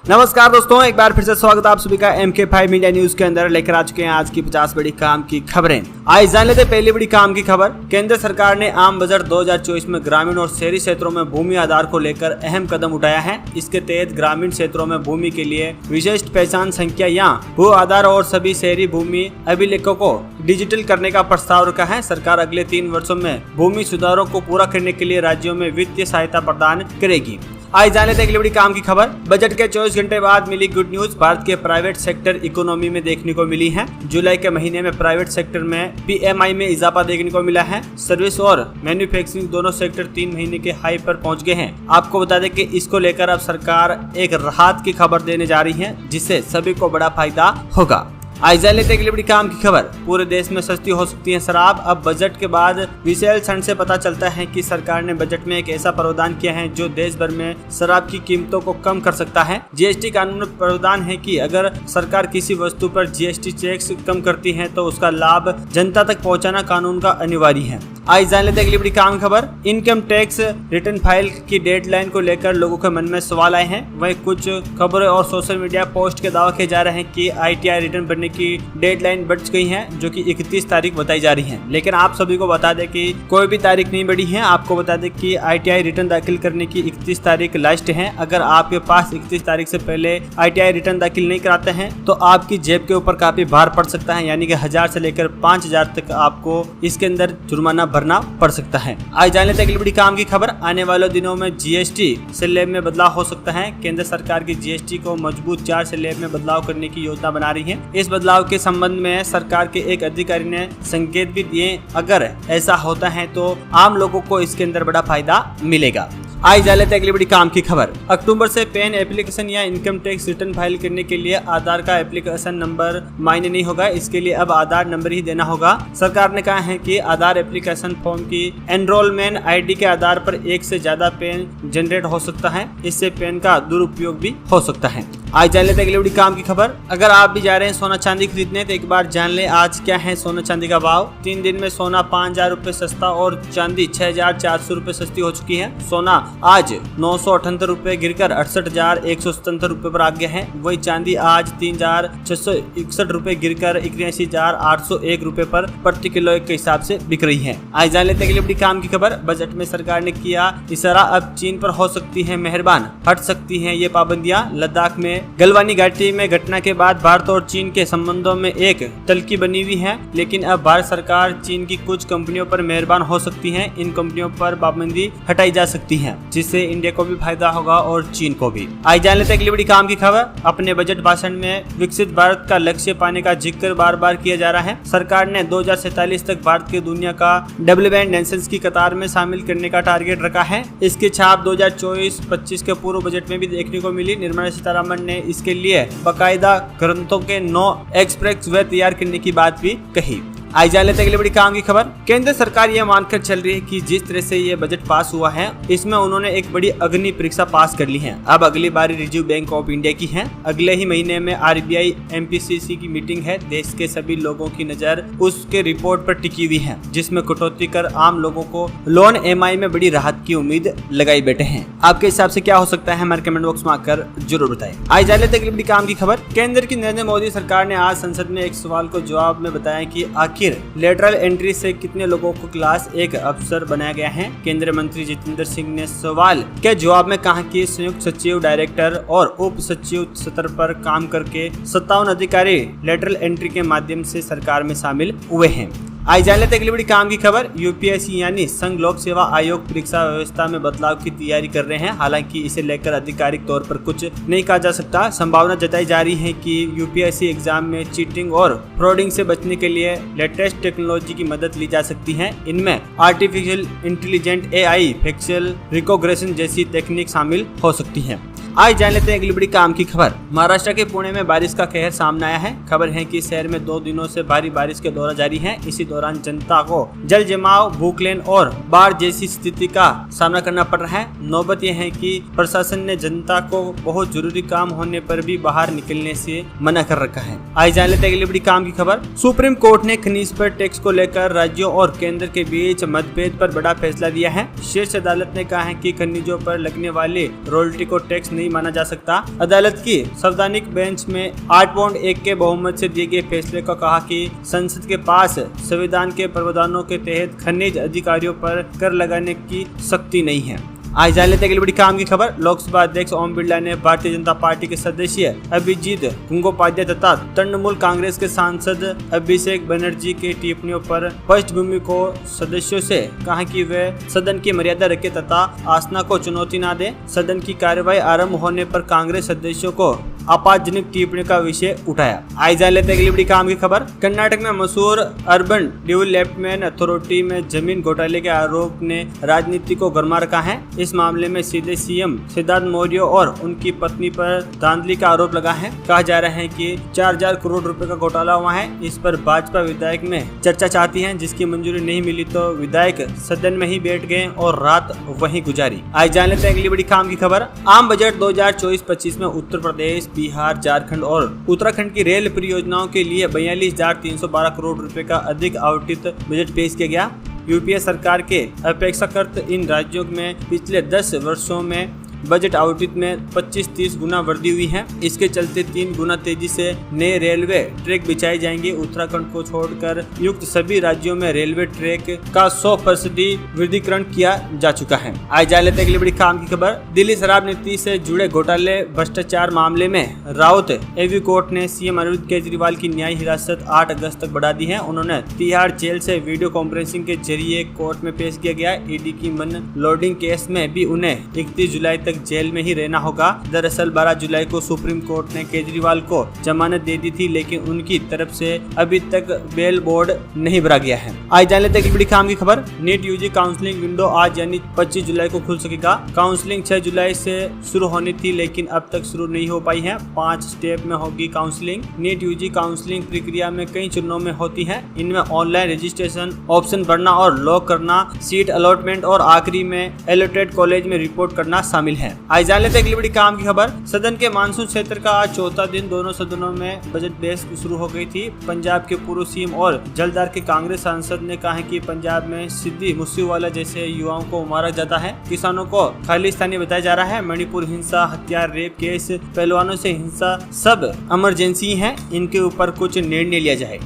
नमस्कार दोस्तों, एक बार फिर से स्वागत है आप सभी का MK5 मीडिया न्यूज के अंदर। लेकर आ चुके हैं आज की 50 बड़ी काम की खबरें। आज जान लेते पहली बड़ी काम की खबर। केंद्र सरकार ने आम बजट 2024 में ग्रामीण और शहरी क्षेत्रों में भूमि आधार को लेकर अहम कदम उठाया है। इसके तहत ग्रामीण क्षेत्रों में भूमि के लिए विशिष्ट पहचान संख्या या भू आधार और सभी शहरी भूमि अभिलेखों को डिजिटल करने का प्रस्ताव रखा है। सरकार अगले 3 वर्षों में भूमि सुधारों को पूरा करने के लिए राज्यों में वित्तीय सहायता प्रदान करेगी। आज जान लेते हैं अगली बड़ी काम की खबर। बजट के 24 घंटे बाद मिली गुड न्यूज। भारत के प्राइवेट सेक्टर इकोनॉमी में देखने को मिली है। जुलाई के महीने में प्राइवेट सेक्टर में PMI में इजाफा देखने को मिला है। सर्विस और मैन्युफैक्चरिंग दोनों सेक्टर 3 महीने के हाई पर पहुंच गए हैं। आपको बता दें कि इसको लेकर अब सरकार एक राहत की खबर देने जा रही है, जिससे सभी को बड़ा फायदा होगा। आज जान लेते हैं बड़ी काम की खबर। पूरे देश में सस्ती हो सकती है शराब। अब बजट के बाद विशाल क्षण से पता चलता है कि सरकार ने बजट में एक ऐसा प्रावधान किया है जो देश भर में शराब की कीमतों को कम कर सकता है। GST कानून में प्रावधान है कि अगर सरकार किसी वस्तु पर GST टैक्स कम करती है तो उसका लाभ जनता तक पहुंचाना कानून का अनिवार्य है। आज जान लेते हैं अगली बड़ी काम खबर। इनकम टैक्स रिटर्न फाइल की डेडलाइन को लेकर लोगों के मन में सवाल आए हैं। वहीं कुछ खबरें और सोशल मीडिया पोस्ट के दावा किए जा रहे हैं कि ITR रिटर्न भरने की डेडलाइन बढ़ गई है, जो कि 31 तारीख बताई जा रही है। लेकिन आप सभी को बता दें कि कोई भी तारीख नहीं बढ़ी है। आपको बता दें कि ITR रिटर्न दाखिल करने की 31 तारीख लास्ट है। अगर आपके पास 31 तारीख से पहले ITR रिटर्न दाखिल नहीं कराते हैं तो आपकी जेब के ऊपर काफी भार पड़ सकता है, यानी कि 1000 से लेकर 5000 तक आपको इसके अंदर जुर्माना भरना पड़ सकता है। आज जान लेते हैं अगली बड़ी काम की खबर। आने वाले दिनों में GST स्लैब में बदलाव हो सकता है। केंद्र सरकार की GST को मजबूत 4 स्लैब में बदलाव करने की योजना बना रही है। इस बदलाव के संबंध में सरकार के एक अधिकारी ने संकेत भी दिए। अगर ऐसा होता है तो आम लोगों को इसके अंदर बड़ा फायदा मिलेगा। आज जान लेते हैं अगली बड़ी काम की खबर। अक्टूबर से पैन एप्लीकेशन या इनकम टैक्स रिटर्न फाइल करने के लिए आधार का एप्लीकेशन नंबर मायने नहीं होगा। इसके लिए अब आधार नंबर ही देना होगा। सरकार ने कहा है कि आधार एप्लीकेशन फॉर्म की एनरोलमेंट ID के आधार पर एक से ज्यादा पैन जनरेट हो सकता है। इससे पैन का दुरुपयोग भी हो सकता है। आज जान लेते हैं अगली बड़ी काम की खबर। अगर आप भी जा रहे हैं सोना चांदी खरीदने तो एक बार जान ले आज क्या है सोना चांदी का भाव। 3 दिन में सोना 5000 रुपए सस्ता और चांदी 6400 रुपए सस्ती हो चुकी है। सोना आज 978 रुपए गिरकर 68177 रुपए पर आ गया है। वही चांदी आज 3661 रुपए गिरकर 81801 रुपए पर प्रति किलो के हिसाब से बिक रही है। आज जान लेते हैं अगली बड़ी काम की खबर। बजट में सरकार ने किया इशारा, अब चीन पर हो सकती है मेहरबान, हट सकती हैं ये पाबंदियां। लद्दाख में गलवानी घाटी में घटना के बाद भारत और चीन के संबंधों में एक तल्खी बनी हुई है, लेकिन अब भारत सरकार चीन की कुछ कंपनियों पर मेहरबान हो सकती है। इन कंपनियों पर पाबंदी हटाई जा सकती है, जिससे इंडिया को भी फायदा होगा और चीन को भी। आज जान लेते हैं अगली बड़ी काम की खबर। अपने बजट भाषण में विकसित भारत का लक्ष्य पाने का जिक्र बार बार किया जा रहा है। सरकार ने 2047 तक भारत के दुनिया का डेवलपमेंट नेशंस की कतार में शामिल करने का टारगेट रखा है। इसकी छाप 2024-25 के पूर्व बजट में भी देखने को मिली। निर्मला सीतारमण ने इसके लिए बाकायदा ग्रंथों के 9 एक्सप्रेस वे तैयार करने की बात भी कही। आज जान लेते हैं अगली बड़ी काम की खबर। केंद्र सरकार ये मानकर चल रही है कि जिस तरह से ये बजट पास हुआ है, इसमें उन्होंने एक बड़ी अग्नि परीक्षा पास कर ली है। अब अगली बारी रिजर्व बैंक ऑफ इंडिया की है। अगले ही महीने में RBI MPC की मीटिंग है। देश के सभी लोगों की नजर उसके रिपोर्ट पर टिकी हुई है, जिसमें कटौती कर आम लोगों को लोन EMI में बड़ी राहत की उम्मीद लगाई बैठे हैं। आपके हिसाब से क्या हो सकता है, हमारे कमेंट बॉक्स में आकर जरूर बताएं। आज जान लेते हैं अगली बड़ी काम की खबर। केंद्र की नरेंद्र मोदी सरकार ने आज संसद में एक सवाल को जवाब में बताया कि आखिर लेटरल एंट्री से कितने लोगों को क्लास 1 अफसर बनाया गया है। केंद्रीय मंत्री जितेंद्र सिंह ने सवाल के जवाब में कहा कि संयुक्त सचिव, डायरेक्टर और उप सचिव स्तर पर काम करके 57 अधिकारी लेटरल एंट्री के माध्यम से सरकार में शामिल हुए हैं। आज जान लेते हैं अगली बड़ी काम की खबर। UPSC यानी संघ लोक सेवा आयोग परीक्षा व्यवस्था में बदलाव की तैयारी कर रहे हैं। हालांकि इसे लेकर आधिकारिक तौर पर कुछ नहीं कहा जा सकता। संभावना जताई जा रही है कि UPSC एग्जाम में चीटिंग और फ्रॉडिंग से बचने के लिए लेटेस्ट टेक्नोलॉजी की मदद ली जा सकती है। इनमें artificial intelligent AI, facial recognition जैसी तकनीक शामिल हो सकती है। आज जान लेते हैं अगली बड़ी काम की खबर। महाराष्ट्र के पुणे में बारिश का कहर सामने आया है। खबर है कि शहर में 2 दिनों से भारी बारिश के दौर जारी है। इसी दौरान जनता को जल जमाव, भूखलेन और बाढ़ जैसी स्थिति का सामना करना पड़ रहा है। नौबत यह है कि प्रशासन ने जनता को बहुत जरूरी काम होने पर भी बाहर निकलने से मना कर रखा है। आज जान लेते हैं अगली बड़ी काम की खबर। सुप्रीम कोर्ट ने खनिज पर टैक्स को लेकर राज्यों और केंद्र के बीच मतभेद पर बड़ा फैसला दिया है। शीर्ष अदालत ने कहा है कि खनिजों पर लगने वाले रॉयल्टी को टैक्स नहीं नहीं माना जा सकता। अदालत की संवैधानिक बेंच में 8.1 के बहुमत से दिए गए फैसले को कहा कि संसद के पास संविधान के प्रावधानों के तहत खनिज अधिकारियों पर कर लगाने की शक्ति नहीं है। आज जान लेते हैं अगली बड़ी काम की खबर। लोकसभा अध्यक्ष ओम बिरला ने भारतीय जनता पार्टी के सदस्य अभिजीत गंगोपाध्याय तथा तृणमूल कांग्रेस के सांसद अभिषेक बनर्जी की टिप्पणियों पर पृष्ठभूमि को सदस्यों से कहा कि वे सदन की मर्यादा रखें तथा आसना को चुनौती न दें। सदन की कार्यवाही आरंभ होने पर कांग्रेस सदस्यों को आपत्तिजनक टिप्पणी का विषय उठाया। आज जान लेते हैं अगली बड़ी काम की खबर। कर्नाटक में मशहूर अर्बन डेवलपमेंट अथॉरिटी में जमीन घोटाले के आरोप ने राजनीति को गर्मा रखा है। इस मामले में सीधे सीएम सिद्धार्थ मौर्य और उनकी पत्नी पर धांधली का आरोप लगा है। कहा जा रहा है कि 4,000 करोड़ रुपए का घोटाला हुआ है। इस पर भाजपा विधायक में चर्चा चाहती है, जिसकी मंजूरी नहीं मिली तो विधायक सदन में ही बैठ गए और रात वहीं गुजारी। आज जान लेते हैं अगली बड़ी काम की खबर। आम बजट 2024-25 में उत्तर प्रदेश, बिहार, झारखंड और उत्तराखंड की रेल परियोजनाओं के लिए 42,312 करोड़ रुपए का अधिक आवंटित बजट पेश किया गया। यूपीए सरकार के अपेक्षाकृत इन राज्यों में पिछले 10 वर्षों में बजट आवंटित में 25-30 गुना वृद्धि हुई है। इसके चलते 3 गुना तेजी से नए रेलवे ट्रैक बिछाए जाएंगे। उत्तराखंड को छोड़कर युक्त सभी राज्यों में रेलवे ट्रैक का 100% वृद्धिकरण किया जा चुका है। आज जान लेते हैं अगली बड़ी काम की खबर। दिल्ली शराब नीति से जुड़े घोटाले भ्रष्टाचार मामले में राउत एवी कोर्ट ने सीएम अरविंद केजरीवाल की न्यायिक हिरासत 8 अगस्त तक बढ़ा दी है। उन्होंने तिहाड़ जेल से वीडियो कॉन्फ्रेंसिंग के जरिए कोर्ट में पेश किया गया। ईडी की मन लोडिंग केस में भी उन्हें 31 जुलाई तक जेल में ही रहना होगा। दरअसल 12 जुलाई को सुप्रीम कोर्ट ने केजरीवाल को जमानत दे दी थी, लेकिन उनकी तरफ से अभी तक बेल बोर्ड नहीं भरा गया है। आज जान लेते हैं बड़ी काम की खबर। नीट यूजी काउंसलिंग विंडो आज यानी 25 जुलाई को खुल सकेगा। काउंसलिंग 6 जुलाई से शुरू होनी थी, लेकिन अब तक शुरू नहीं हो पाई है। 5 स्टेप में होगी काउंसलिंग। नीट यूजी काउंसलिंग प्रक्रिया में कई चरणों में होती है। इनमें ऑनलाइन रजिस्ट्रेशन, ऑप्शन भरना और लॉक करना, सीट अलॉटमेंट और आखिरी में एलोटेड कॉलेज में रिपोर्ट करना शामिल है। आज जान लेते हैं अगली बड़ी काम की खबर। सदन के मानसून सत्र का आज चौथा दिन दोनों सदनों में बजट बहस शुरू हो गई थी। पंजाब के पूर्व सीएम और जलदार के कांग्रेस सांसद ने कहा कि पंजाब में सिद्धि मूसेवाला जैसे युवाओं को मारा जाता है। किसानों को खालिस्तानी बताया जा रहा है। मणिपुर हिंसा, हत्या, रेप केस, पहलवानों से हिंसा सब इमरजेंसी है। इनके ऊपर कुछ निर्णय लिया जाए।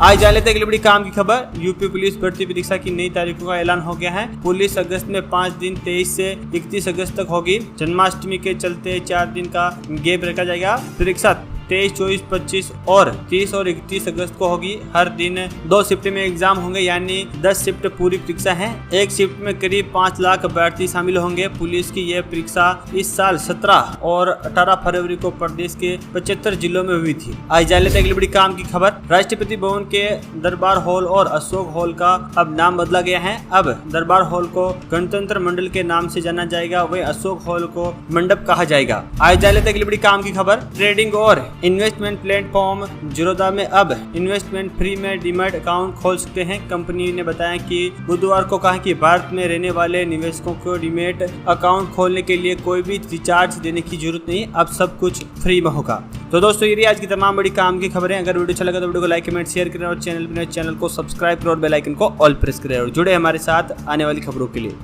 आज जान लेते हैं अगली बड़ी काम की खबर। यूपी पुलिस भर्ती परीक्षा की नई तारीखों का ऐलान हो गया है। पुलिस अगस्त में 5 दिन 23 से 31 अगस्त तक होगी। जन्माष्टमी के चलते 4 दिन का गैप रखा जाएगा। परीक्षा 23, 24, 25 और 30 और 31 अगस्त को होगी। हर दिन 2 शिफ्ट में एग्जाम होंगे, यानी 10 शिफ्ट पूरी परीक्षा है। एक शिफ्ट में करीब 5 लाख अभ्यर्थी शामिल होंगे। पुलिस की यह परीक्षा इस साल 17 और 18 फरवरी को प्रदेश के 75 जिलों में हुई थी। आज जान लेते हैं अगली बड़ी काम की खबर। राष्ट्रपति भवन के दरबार हॉल और अशोक हॉल का अब नाम बदला गया है। अब दरबार हॉल को गणतंत्र मंडल के नाम से जाना जाएगा, वही अशोक हॉल को मंडप कहा जाएगा। आज जान लेते हैं अगली बड़ी काम की खबर। ट्रेडिंग और इन्वेस्टमेंट प्लेटफॉर्म जीरोधा में अब इन्वेस्टमेंट फ्री में डीमैट अकाउंट खोल सकते हैं। कंपनी ने बताया कि बुधवार को कहा कि भारत में रहने वाले निवेशकों को डीमैट अकाउंट खोलने के लिए कोई भी रिचार्ज देने की जरूरत नहीं, अब सब कुछ फ्री में होगा। तो दोस्तों ये आज की तमाम बड़ी काम की खबरें। अगर वीडियो अच्छा लगा तो वीडियो को लाइक, कमेंट, शेयर करें और चैनल को सब्सक्राइब करें और बेल आइकन को ऑल प्रेस करें और जुड़े हमारे साथ आने वाली खबरों के लिए।